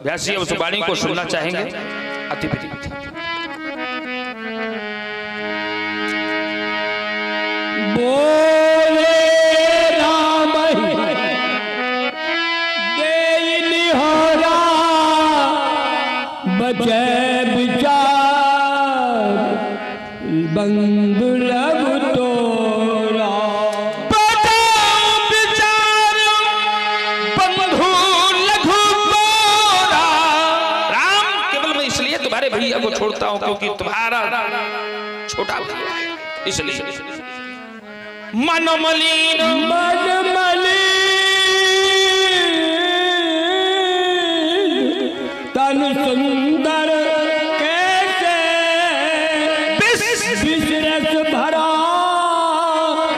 व्यासी उस वाणी को सुनना चाहेंगे। अति विधि बोले राम देई होरा बचे विचार बंगुलब तोरा विचार बंधु लघु तोरा। राम केवल मैं इसलिए तुम्हारे भैया को छोड़ता हूं क्योंकि तुम्हारा छोटा भैया है, इसलिए मन मलिन तन सुंदर कैसे विषरस भरा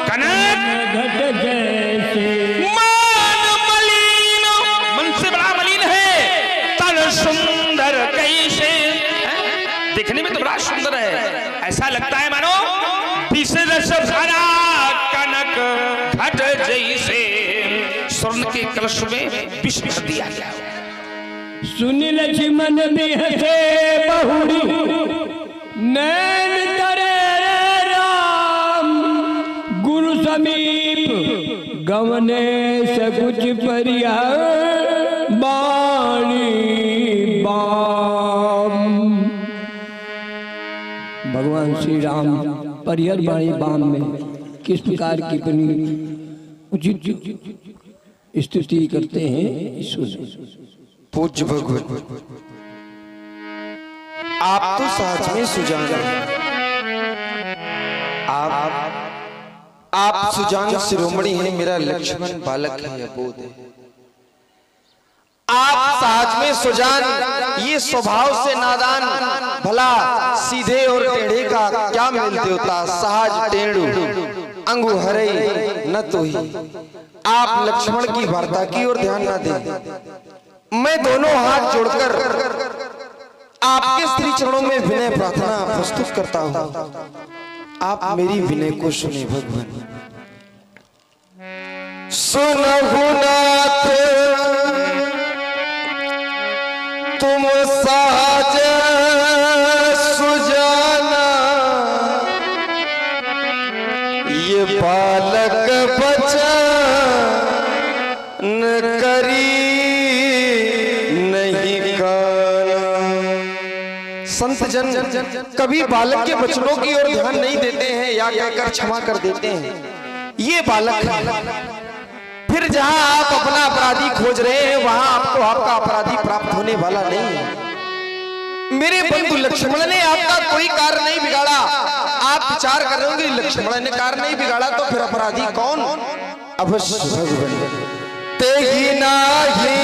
कनक घट जैसे। मन मलिन, मन से बड़ा मलिन है। तन सुंदर कैसे, दिखने में तो बड़ा सुंदर है, ऐसा लगता है मानो विषरस भरा कनक घट जैसे। स्वर्ण के कलश में विष भर दिया गया। सुन लक्ष्मण बिहसे बहुरी नैन तरे राम गुरु समीप गवने सकुच परिया बाणी बाम। भगवान श्री राम परिहर बाणी बाम में किस प्रकार की अपनी उचित स्तुति करते हैं ईश्वर। पूज्य भगवान, आप तो सच में सुजान हैं। आप सुजान शिरोमणि हैं, मेरा लक्ष्मण बालक है, अबोध है। आप सहज में सुजान, ये स्वभाव से नादान, भला सीधे और टेढ़े का क्या मेल देवता। सहज टेढ़ू अंगु हरे न तो ही। आप लक्ष्मण की वार्ता की ओर ध्यान न दें। मैं दोनों हाथ जोड़कर आपके श्री चरणों में विनय प्रार्थना प्रस्तुत करता हूं। आप मेरी विनय को सुने भगवान। सुनहु नाथ तुम सहज सुजाना, ये बालक बचा न करी संत जन कभी बालक के बचनों की ओर ध्यान नहीं देते हैं या कहकर क्षमा कर देते हैं। ये बालक है, फिर जहां आप अपना अपराधी खोज रहे हैं वहां आपको आपका अपराधी प्राप्त होने वाला नहीं है। मेरे बंधु लक्ष्मण ने आपका कोई कार्य नहीं बिगाड़ा। आप विचार कर रहे होंगे लक्ष्मण ने कार्य नहीं बिगाड़ा तो फिर अपराधी कौन? अवश्य भगवान तेहि नाही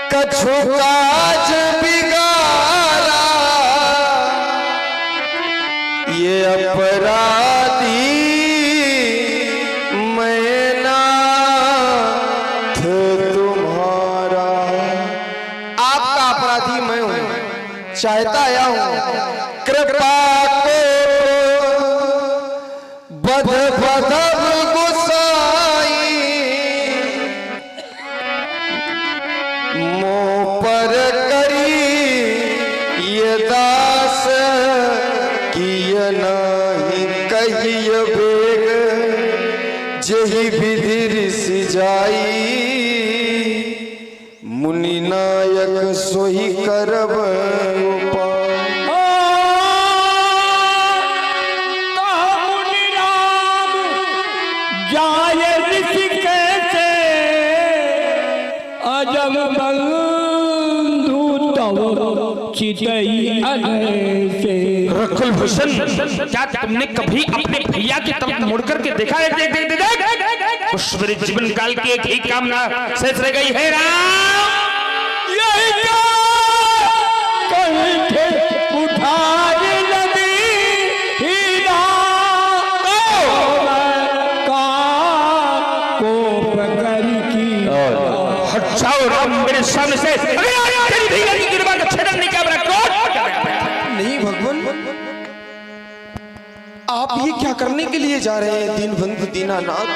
कछु काज बिगाड़ा, ये अपराधी मैं नाथ तुम्हारा। आपका अपराधी मैं हूं, चाहता आया हूं कृपा को बध बधब गुसाई, मोह पर करी ये दास किय नाही कहिय बेग, जही विधि ऋषि जाई, मुनि नायक सोही करब उपाय। अजब बंधु तव चितई से। रकुल भूषण, क्या तुमने कभी अपने भैया की तरफ मुड़ करके देखा है? देख देख देख उस मेरे जीवन काल की एक ही कामना शेष रह गई है राम। यही कंठे उठाए नदी हीरा को पकड़ की। हट जाओ राम मेरे सामने से। तेरी भैया की कृपा का छेदन नहीं कर रहा। नहीं भगवान, आप ये क्या करने के लिए जा रहे हैं? दीनबंधु दीनानाथ,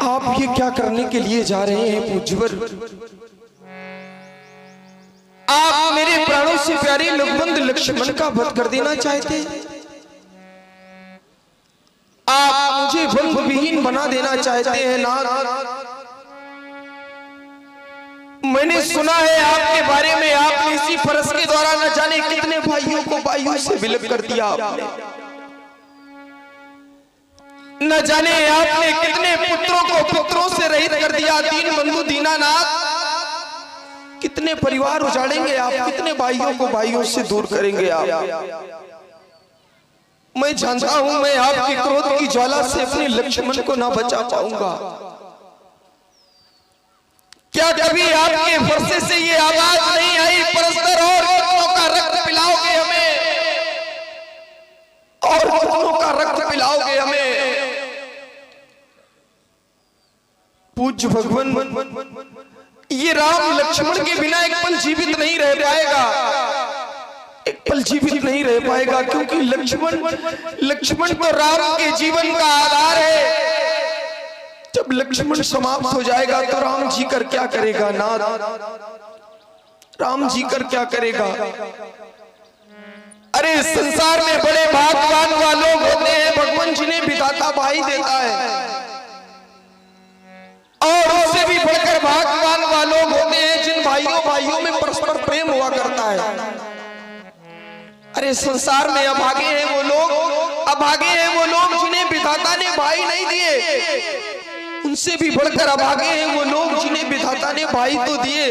आप आप ये क्या करने के लिए जा रहे हैं पूज्यवर? आप मेरे प्राणों से प्यारे लघुबंध लक्ष्मण का वध कर देना चाहते हैं? आप मुझे बंध विहीन बना देना चाहते हैं नाथ? मैंने सुना है आपके बारे में, आपने इसी फरस के द्वारा न जाने कितने भाइयों को भाइयों से विलप कर दिया आपने। न जाने आपने कितने पुत्रों को पुत्रों से रहित कर दिया। दीन बंधु दीनानाथ, कितने परिवार उजाड़ेंगे आप, कितने भाइयों को भाइयों से दूर करेंगे आप? मैं जानता हूं मैं आपके क्रोध की ज्वाला से अपने लक्ष्मण को ना बचा पाऊंगा। क्या कभी आपके फरसे से ये आवाज नहीं आई, परस्तर और कितनों का रक्त पिलाओगे हमें, और कितनों का रक्त पिलाओगे हमें? पूज्य भगवान, ये राम लक्ष्मण के बिना एक पल जीवित नहीं रह पाएगा, एक पल जीवित नहीं रह पाएगा, क्योंकि लक्ष्मण तो राम के जीवन का आधार है। जब लक्ष्मण समाप्त हो जाएगा तो राम जी कर क्या करेगा नाथ? राम जी कर क्या करेगा? अरे संसार में बड़े भाग्यवान वाले लोग होते हैं, भगवान जी ने विधाता भाई देता है, और उससे भी बढ़कर भाग्यवान वाले लोग होते हैं जिन भाइयों में परस्पर प्रेम हुआ करता है। अरे संसार में अभागे हैं वो लोग जिन्हें विधाता ने भाई नहीं दिए, उनसे भी बढ़कर अभागे हैं वो लोग जिन्हें विधाता ने भाई तो दिए,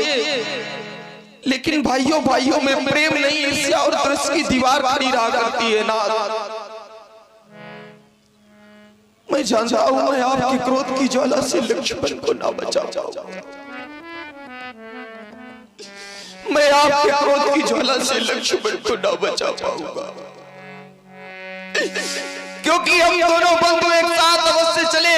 लेकिन भाइयों में प्रेम नहीं, ईर्ष्या और द्वेष की दीवार खड़ी रहा करती है नाथ। मैं जानता हूं मैं आपके क्रोध की ज्वाला से लक्ष्मण को ना बचा पाऊंगा, मैं आपके क्रोध की ज्वाला से लक्ष्मण को ना बचा पाऊंगा, क्योंकि हम दोनों बंधु एक साथ अवश्य चले।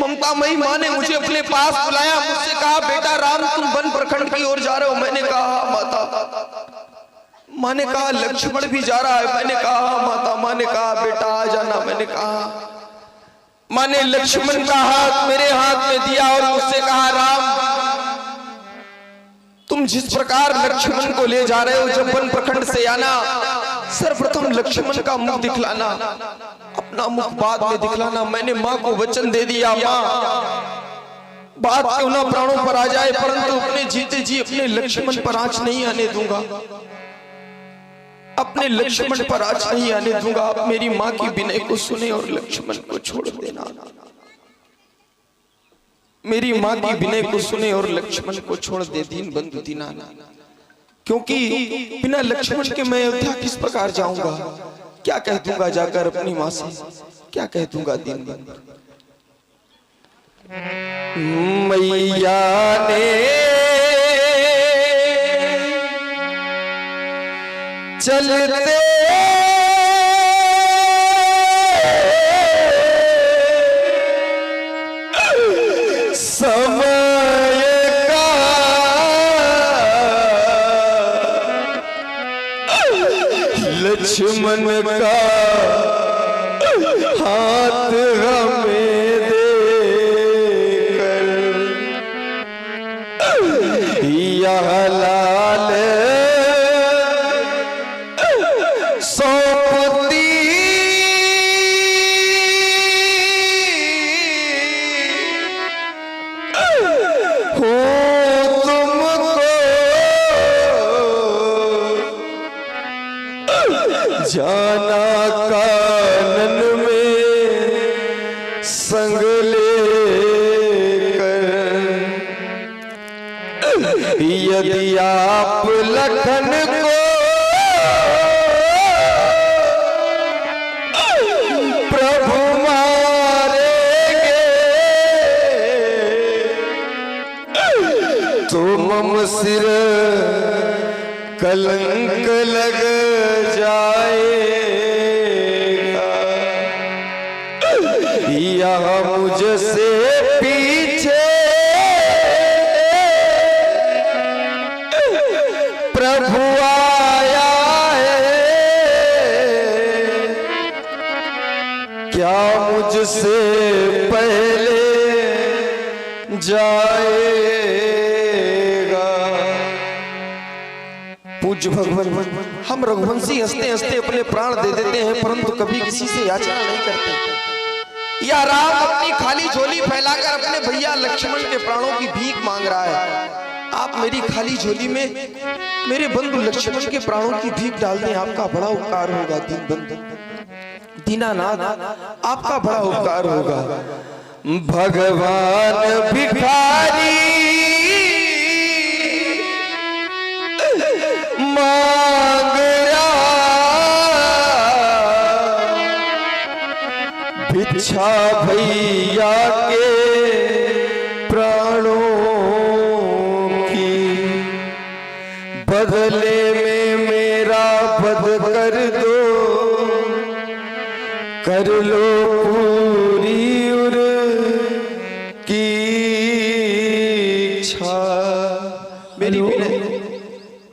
ममता मई माँ ने मुझे अपने पास बुलाया, मुझसे कहा बेटा राम तुम वन प्रखंड की ओर जा रहे हो? मैंने कहा माता। माँ ने कहा लक्ष्मण भी जा रहा है? मैंने कहा माता। माँ ने कहा बेटा आ जाना। मैंने कहा। माँ ने लक्ष्मण का हाथ मेरे हाथ में दिया और मुझसे कहा राम तुम जिस प्रकार लक्ष्मण को ले जा रहे हो, जब वन प्रखंड से आना सर्वप्रथम लक्ष्मण का मुख दिखलाना, अपना मुख बाद में दिखलाना। मैंने माँ को वचन दे दिया, माँ बात क्यों ना प्राणों पर आ जाए, परंतु अपने जीते जी अपने लक्ष्मण पर आंच नहीं आने दूंगा, अपने लक्ष्मण पर आंच नहीं आने दूंगा। आप मेरी माँ की विनय को सुने और लक्ष्मण को छोड़ देना। मेरी माँ की विनय को सुने और लक्ष्मण को छोड़ दे दीन बंधु दीनानाथ, क्योंकि बिना लक्ष्मण के मैं अयोध्या किस प्रकार जाऊंगा? क्या कह दूंगा जाकर अपनी माँ से, क्या कह दूंगा दीन बंधु? मैया ने चलते समय का लक्ष्मण का हाथ हमें देकर यह लाल सौंपती हो तुमको जाना कानन में संग लेकर, यदि आप लखन को प्रभु मारेंगे तो मम सिर कलंक लग जाएगा। यह मुझसे पीछे प्रभु आया है, क्या मुझसे पहले जाएगा। पूज्य भगवान, हम रघुवंशी हंसते हंसते अपने प्राण दे देते हैं, परंतु कभी किसी से याचना नहीं करते। या राम अपनी खाली झोली फैलाकर अपने भैया लक्ष्मण के प्राणों की भीख मांग रहा है। आप मेरी खाली झोली में मेरे बंधु लक्ष्मण के प्राणों की भीख डाल दें, आपका बड़ा उपकार होगा। दीनानाथ, आपका बड़ा उपकार होगा। भगवान भिखारी मांग भिक्षा भैया के प्राणों की, बदले में मेरा वध कर दो, कर लो पूरी उर की इच्छा। मेरी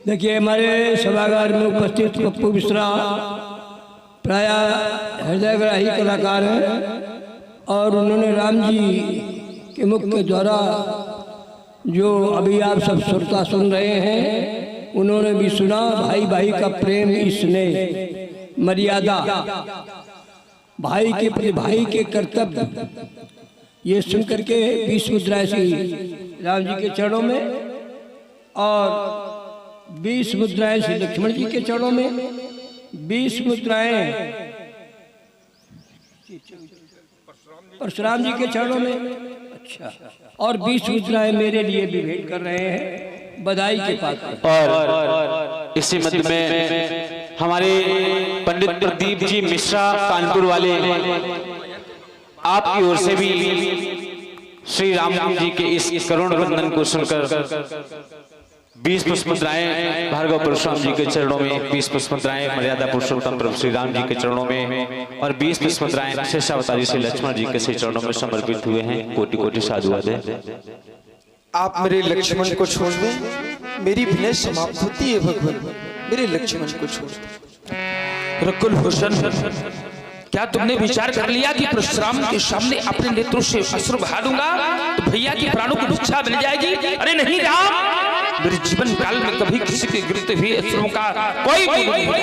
देखिए, हमारे सभागार में उपस्थित पप्पू मिश्रा प्राय हृदयग्राही कलाकार हैं और उन्होंने राम जी के मुख के द्वारा जो अभी आप सब श्रोता सुन रहे हैं, उन्होंने भी सुना। भाई भाई का प्रेम, स्नेह, मर्यादा, भाई के प्रति भाई के कर्तव्य, ये सुन करके 20 मुद्राएं सी राम जी के चरणों में और 20 मुद्राएं श्री लक्ष्मण जी के चरणों में, 20 मुद्राएं परशुराम जी के चरणों में, अच्छा, और 20 मुद्राएं मेरे लिए भी भेंट कर रहे हैं बधाई के पात्र। और इसी मध्य में हमारे पंडित प्रदीप जी मिश्रा कानपुर वाले, आपकी ओर से भी श्री राम जी के इस करुण वंदन को सुनकर 20 पुष्प मुद्राएं भार्गव परशुराम जी के चरणों में, 20 पुष्प मुद्राएं मर्यादा पुरुषोत्तम प्रभु श्री राम जी के चरणों में और 20 पुष्प मुद्राएं शेषावतारी श्री लक्ष्मण जी के श्री चरणों में समर्पित हुए हैं। कोटि कोटि साधुवाद है। आप मेरे लक्ष्मण को छोड़ दें, मेरी विनय समाप्त होती है। भगवान, मेरे लक्ष्मण को छोड़ दें। रकुल भूषण, क्या तुमने विचार कर लिया कि परशुराम के सामने अपने नेत्रों से अश्रु बहा दूंगा तो भैया के प्राणों को भिक्षा मिल जाएगी? अरे नहीं राम, मेरे जीवन काल में कभी किसी के गिरते हुए अश्रुओं का कोई नहीं हुआ।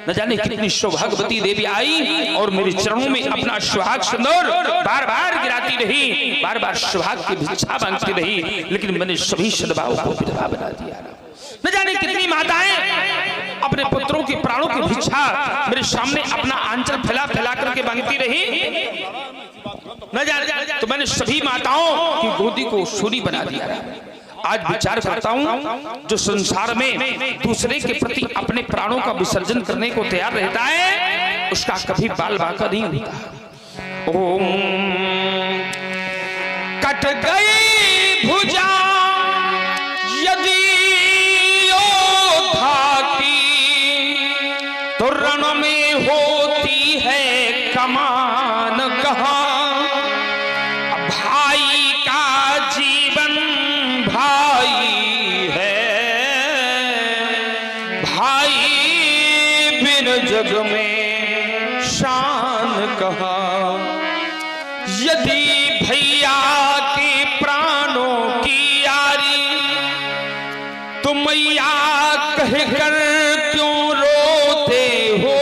न जाने कितनी सौभाग्यवती देवी आई और मेरे चरणों में अपना सुहाग सिंदूर बार बार गिराती रही, बार बार सुहाग की भिक्षा मांगती रही, लेकिन मैंने सभी सद्भाव को विधवा बना दिया। न जाने कितनी माताएं अपने पुत्रों के प्राणों की भिक्षा मेरे सामने अपना आंचल फैला फैला करके मांगती रही, न जाने तो मैंने सभी माताओं की गोदी को सूनी बना दिया। आज विचार करता हूं, जो संसार में दूसरे के प्रति अपने प्राणों का विसर्जन करने को तैयार रहता है, उसका कभी बाल बांका नहीं होता। ओम कट गई भुजा यदि योद्धा की, तो रण में होती है कमान कहां। भाई का जीवन भाई है, भाई बिन जग में शान कहां। यदि भैया के प्राणों की यारी तो मैया कहकर क्यों रोते हो?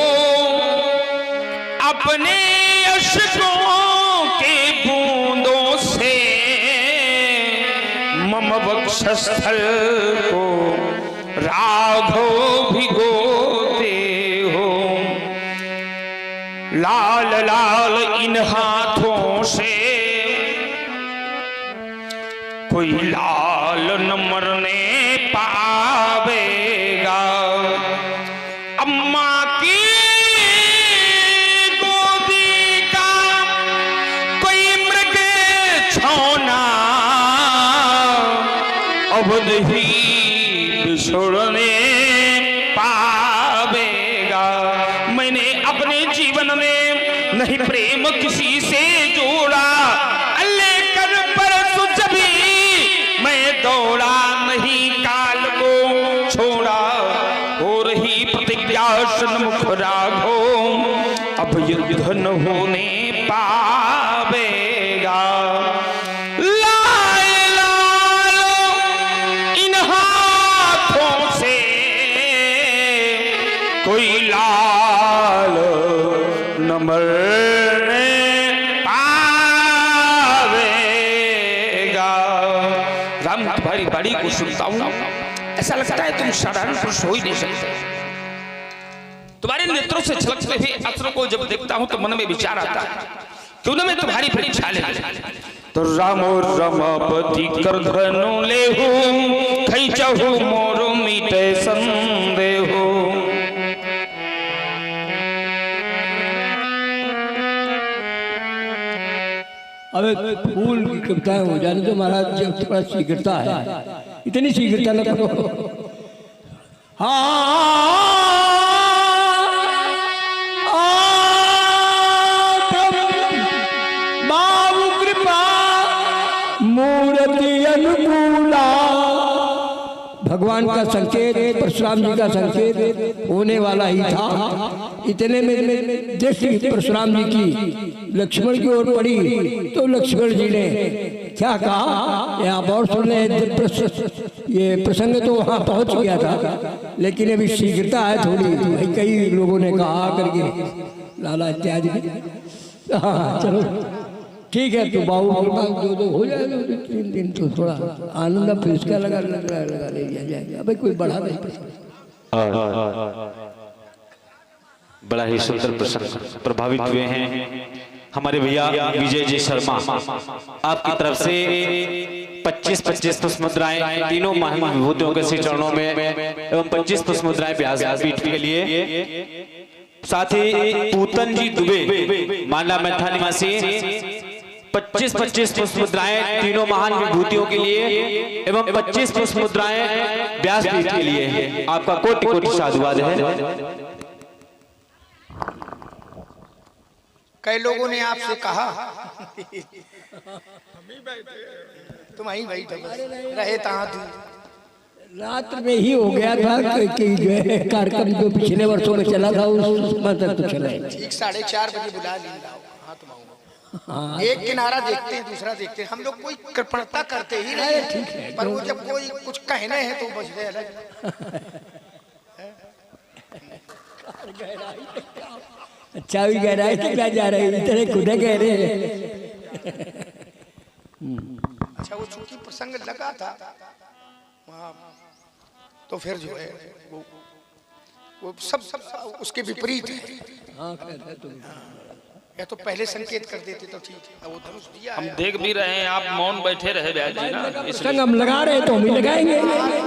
अपने अश्कों के बूंदों से मम वक्षस्थल को राघव भिगोते हो। लाल लाल इन हाथों से कोई लाल न मरने पावेगा। अम्मा की गोदी का कोई मृग छौना अब नहीं बिछुड़ने पावेगा। मैंने अपने जीवन में नहीं प्रेम किसी से जोड़ा, लेकर परसु जभी मैं दौड़ा नहीं काल को छोड़ा। हो रही प्रतिज्ञा सन्मुख राघो, अब युद्ध न होने पावेगा। लाल भैया राम तुम्हारी बाड़ी को सुनता हूं, ऐसा लगता है तुम साधारण पुरुष हो ही नहीं सकते। तुम्हारे नेत्रों से छलकते हुए अस्त्र को जब देखता हूं तो मन में विचार आता है क्यों ना मैं तुम्हारी परीक्षा ले। तो रामो रमापति कर धनु लेहु, खैचहु मोर मीटे संदेहो। अब फूल की कविताएं हो जाने तो महाराज जब थोड़ा शीघ्रता है, इतनी शीघ्रता न करो। बाबू कृपा मूर्ति अनुकूला, भगवान का संकेत, परशुराम जी का संकेत होने वाला ही था। इतने में दृष्टि परशुराम जी की लक्ष्मण की ओर पड़ी तो लक्ष्मण जी ने क्या कहा, यहाँ और सुन ले। ये प्रसंग तो वहाँ पहुँच गया था, लेकिन अभी शीघ्रता है थोड़ी। कई लोगों ने कहा करके लाला इत्यादि। हाँ चलो ठीक है, तो बाबू दो हो जाएगा 3 दिन, तो थोड़ा आनंद फिर इसका लगा ले लिया जाएगा। अबे कोई बढ़ा नहीं। बड़ा ही सुंदर प्रसंग, प्रभावित हुए हैं हमारे भैया विजय जी शर्मा। आपकी तरफ से 25-25 पुष्प मुद्राएं तीनों महान विभूतियों के श्री चरणों में एवं 25 पुष्प मुद्राएं व्यासपीठ के लिए। साथ ही पूतन जी दुबे माला मैथा निवासी 25-25 पुष्प मुद्राएं तीनों महान विभूतियों के लिए एवं 25 पुष्प मुद्राएं व्यासपीठ के लिए। आपका कोटि कोटि साधुवाद है। कई लोगों ने आपसे कहा तुम वहीं बैठे रहे तहाँ रात में ही हो गया था कि जो है कार्यक्रम जो पिछले वर्षों में चला था उसमें तक तो चला है। ठीक 4:30 बजे बुला लिया। हाँ, एक किनारा देखते हैं दूसरा देखते हैं। हम लोग कोई कृपणता करते ही नहीं, ठीक है, पर वो जब कोई कुछ कहने हैं तो बच गए अलग। अच्छा भी गहराई तक क्या जा रहे हैं, इतने खुदे कह रहे हैं। अच्छा वो चूंकि प्रसंग लगा था वहाँ, तो फिर जो है वो सब उसके विपरीत है। या तो पहले संकेत कर देते तो ठीक है। वो धनुष दिया हम देख भी रहे हैं, आप मौन बैठे रहे व्यास जी ना, प्रसंग हम लगा रहे तो हम ही लगाएंगे।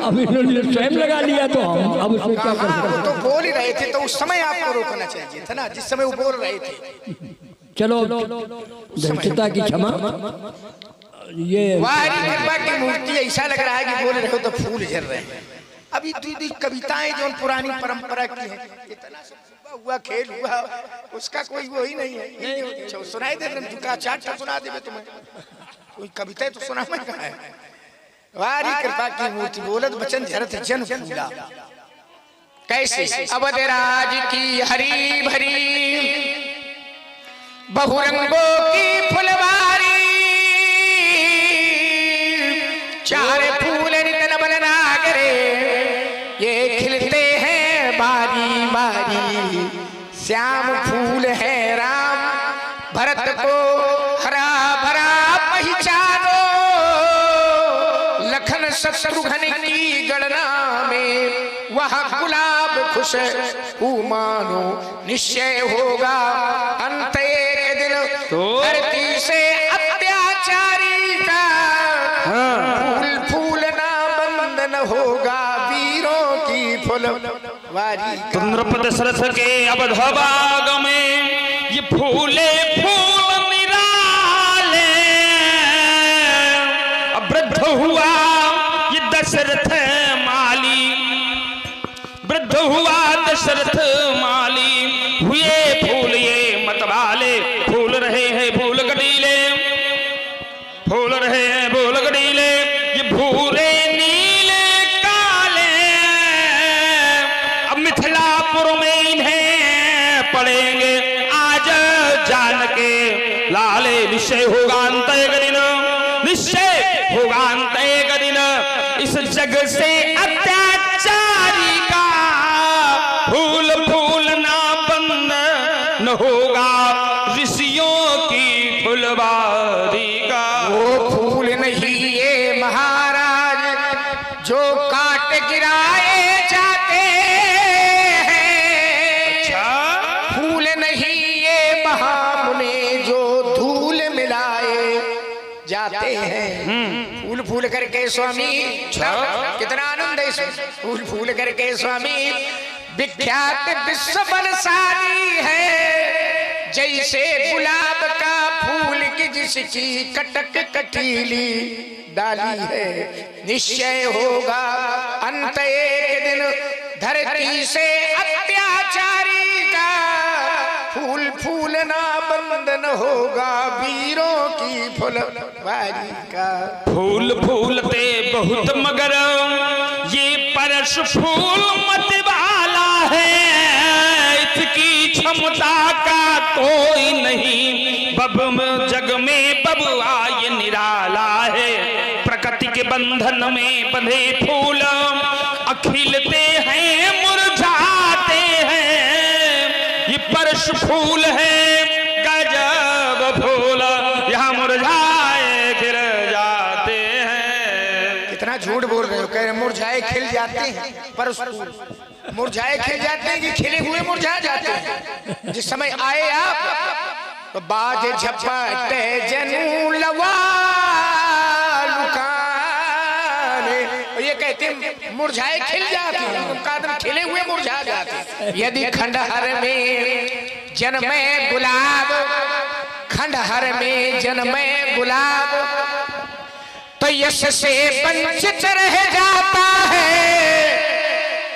अब इन्होंने स्वयं लगा लिया तो हम अब उसमें क्या कर सकते हैं। तो बोल ही रहे थे तो उस समय आपको रोकना चाहिए था ना, जिस समय वो बोल रहे थे। चलो धन्यता की क्षमा। ये वारी कृपा की मूर्ति ऐसा लग रहा है कि बोल रहे हो तो फूल झर रहे हैं। अभी दीदी कविताएं जो पुरानी परंपरा की है, इतना हुआ खेल हुआ उसका कोई वो ही नहीं है। सुनाई दे रहा 4 सुना दे तुम्हें, कोई कविता तो सुना मैं कहा है। वारी कृपा की मूर्ति बोलत बचन झरत जन फूला। कैसे अवध राज की हरी भरी बहुरंगों की फुलवारी, 4 फूल नितन बलनागरे ये खिलते हैं बारी बारी। श्याम फूल है राम भरत को हरा भरा पहचानो, लखन शत्रुघ्न की गणना में वहाँ गुलाब खुश मानो। निश्चय होगा अंत एक दिन धरती से अत्याचारी का, फूल फूल ना बंधन होगा वीरों की फुलवारी। नृप दशरथ के अवधबाग में ये फूले फूल निराले, अब वृद्ध हुआ ये दशरथ माली, वृद्ध हुआ दशरथ माली। हुए फूल ये मतवाले, फूल रहे हैं फूल गडीले, फूल रहे हैं फूल गडीले। ये भूरे नीले काले अब मिथिलापुर में इन्हें पड़ेंगे आज जान के लाले। निश्चय होगा अंत एक दिन, निश्चय होगा अंत एक दिन इस जग से अत्याचारी का। फूल फूल ना बंद न होगा ऋषियों की फुलवारी का। वो फूल नहीं निराए जाते हैं। फूल नहीं ये महामुने जो धूल मिलाए जाते हैं। फूल फूल करके स्वामी, कितना आनंद है इसमें। फूल फूल करके स्वामी विख्यात विश्व बलशाली है। जैसे गुलाब का फूल की जिसकी कटक कटीली डाली है। निश्चय होगा अंत एक दिन धरती से अत्याचारी का। फूल फूलना बंधन होगा वीरों की फुलवारी का। फूल फूलते बहुत मगर ये परश फूल मत वाला है। इसकी क्षमता का कोई नहीं। बब जग में बबुआ ये निराला है। प्रकृति के बंधन में बंधे फूल अखिलते हैं मुरझाते हैं। ये परश फूल है गजब फूल, यहाँ मुरझाए खिल जाते हैं। कितना झूठ बोल रहे हो। कह रहे मुरझाए खिल जाते हैं, पर उस मुरझाए खिल जाते हैं कि खिले हुए मुरझा जाते हैं। जिस समय आए आप तो बाज झपटे जनू लवा लुकाने, ये कहते हैं मुरझाए खिल जाते हैं, उनका एकदम खिले हुए मुरझा जाते हैं। यदि खंडहर में जन्मे गुलाब, खंडहर में जन्मे गुलाब तो यश से वंचित रह जाता है।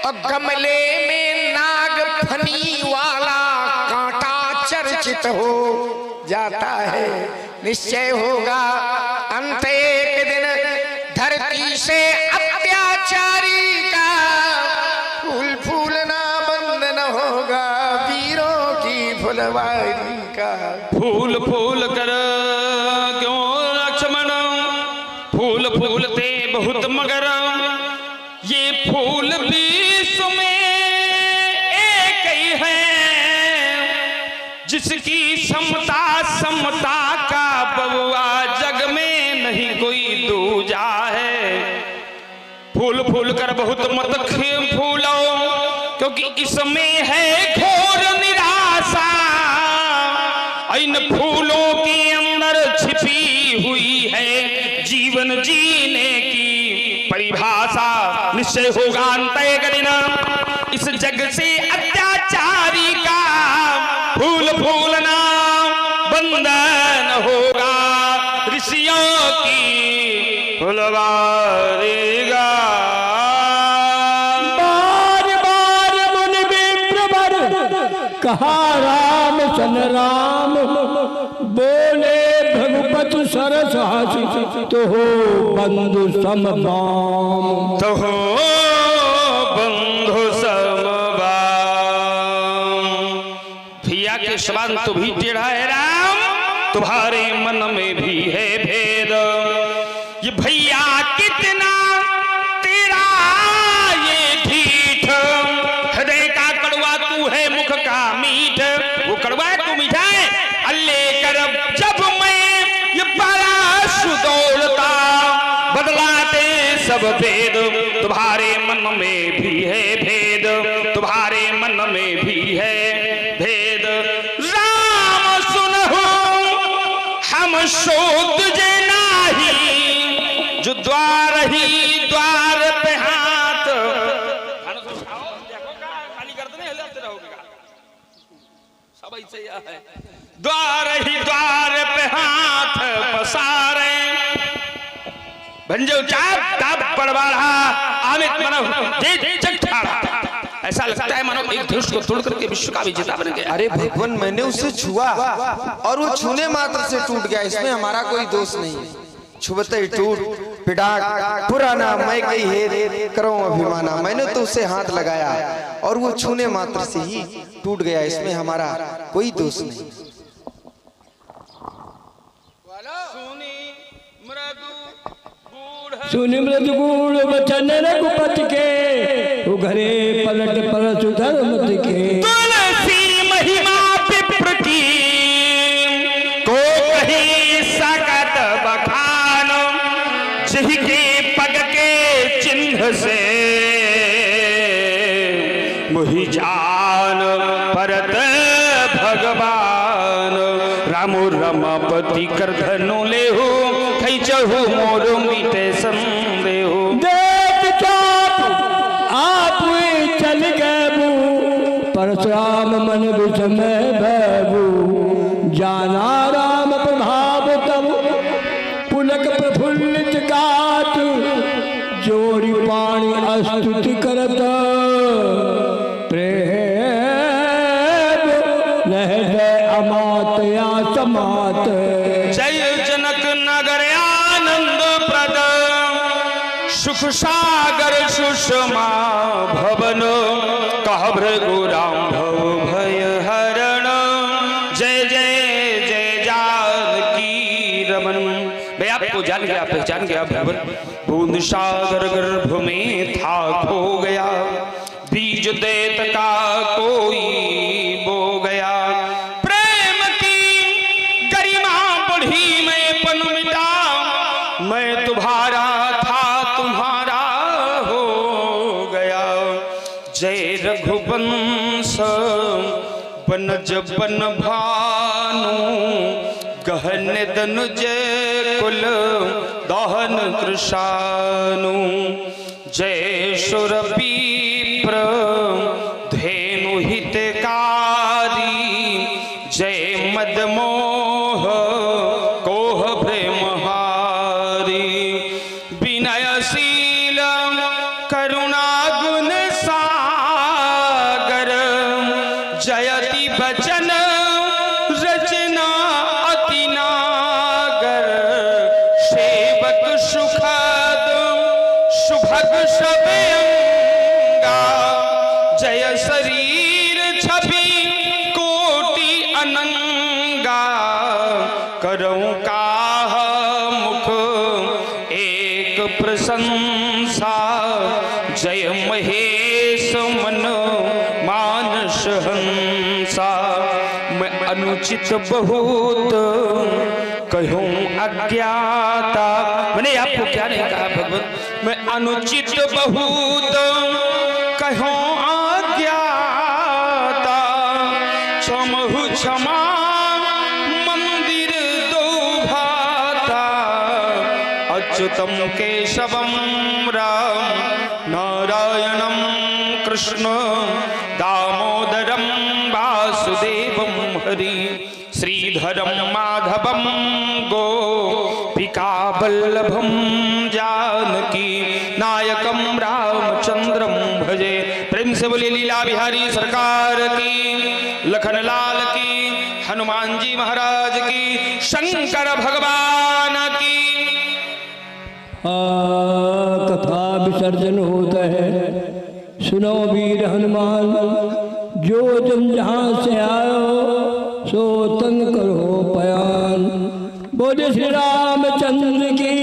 और गमले में नाग फनी वाला कांटा चर्चित हो जाता है। निश्चय होगा अंत एक दिन धरती से अत्याचारी का। फूल फूलना बंधन होगा वीरों की फुलवारी का। फूल फूल कर क्यों लक्ष्मण, फूल फूलते बहुत मगर ये फूल विश्व में एक ही है। जिसकी समता समता का बबुआ जग में नहीं कोई दूजा है। फूल फूल कर बहुत मत फूलो क्योंकि इसमें है घोर निराशा। इन फूलों के अंदर छिपी हुई है जीवन जीने की परिभाषा। निश्चय होगा अंत एक दिन इस जग से अत्याचारी का। फूल फूलना बंधन होगा ऋषियों की फुलवारी का। बार बार मुनि विप्रवर कहा राम सन राम। बोले भगवत सरस हासी तो हो बंधु समबाम। तो हो बंधु समबाम। भैया के सवाल तो भी टेढ़ा है राम, तुम्हारे मन में भी है भेद। ये भैया कितना तेरा ये ढीठ। हृदय का कड़वा तू है मुख का मीठ। वो कड़वा है तू मीठा है। अल्ले कर जब मैं ये पराशु दौड़ता बदलाते सब भेद। तुम्हारे मन में भी है भेद, तुम्हारे मन में भी है भेद। राम सुनहु हम शोध जे नाही। जो द्वार ही द्वार पे हाथ। खाली कर दे हिलाते रहोगे सब ऐसे है। द्वार ही द्वार पे हाथ पसारे। भंजो चाप ताप पड़वाड़ा आमित मानो जे चट्टाड़ा। ऐसा लगता है मानो एक धनुष को तोड़ करके विश्व का विजेता बन गया। अरे भगवान मैंने उसे छुआ और वो छूने मात्र से टूट गया। इसमें हमारा कोई दोष नहीं है। छुबते ही टूट पिटाक पुराना मैं गई है करो अभिमाना। मैंने तो उसे हाथ लगाया और वो छूने मात्र से ही टूट गया। इसमें हमारा कोई दोष नहीं। सुनि मृदु गुण वचन रघुपति के। वो घरे पलट परस धर्म के। तुलसी महिमा विप्र की को कही सकत बखान। जिह के पग के चिन्ह से मुहि जान परत भगवान रामो रमापति कर धनु लेहु खैचहु मोर मीटे संदेहु देख चाप आप चल गए परशुराम मन विषमय भयबू जाना राम प्रभाव तब पुलक प्रफुल्लित गात जोरी पाणी अस्तुति करत प्रेम लह जय अमात या समात जय जनक नगर आनंद प्रद सुख सागर सुषमा भवन कह भृगुराम भव भय हरण जय जय जय जानकी रमन। मैं आपको जान गया पहचान गया भवन बूंद सागर गर्भ में था खो गया बीज देत का कोई बो गया प्रेम की गरिमा बढ़ी मैं पन मिटा मैं तुम्हारा था तुम्हारा हो गया जय रघुवंश बनज बन भानु गहन दनुज कुल दहन कृषानु जय सुरपी धेनु हितकारी जय मदमोह कोह प्रेमहारी विनयशील करुणा गुण सागर जयति बचन रचना अति नागर सेवक सुखद सुभग सबे जय शरीर छवि कोटि अनंगा करऊं काह मुख एक प्रशंसा जय महेश मन मानस हंसा मैं अनुचित बहुत कहूं अज्ञाता मैंने आपको क्या नहीं कहा भगवत मैं अनुचित बहुत कहूं आज्ञाता क्षमहु क्षमा मंदिर दो भाता अच्युतम केशवम राम नारायणम कृष्ण दामोदरम वासुदेवम हरि श्रीधरम माधवम गोपिका वल्लभम जानकी नायकम रामचंद्रम भजे। प्रेम से बोलिए लीला बिहारी सरकार की लखन लाल की हनुमान जी महाराज की शंकर भगवान की। कथा विसर्जन होता है सुनो वीर हनुमान जो तुम जहाँ से आयो सो तन करो पयान। बोलिए श्री रामचंद्र की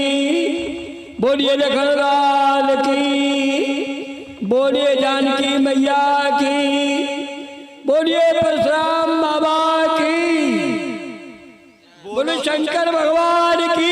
बोलिए लखन लाल की बोलिए जानकी मैया की बोलिए परशुराम बाबा की बोलिए शंकर भगवान की।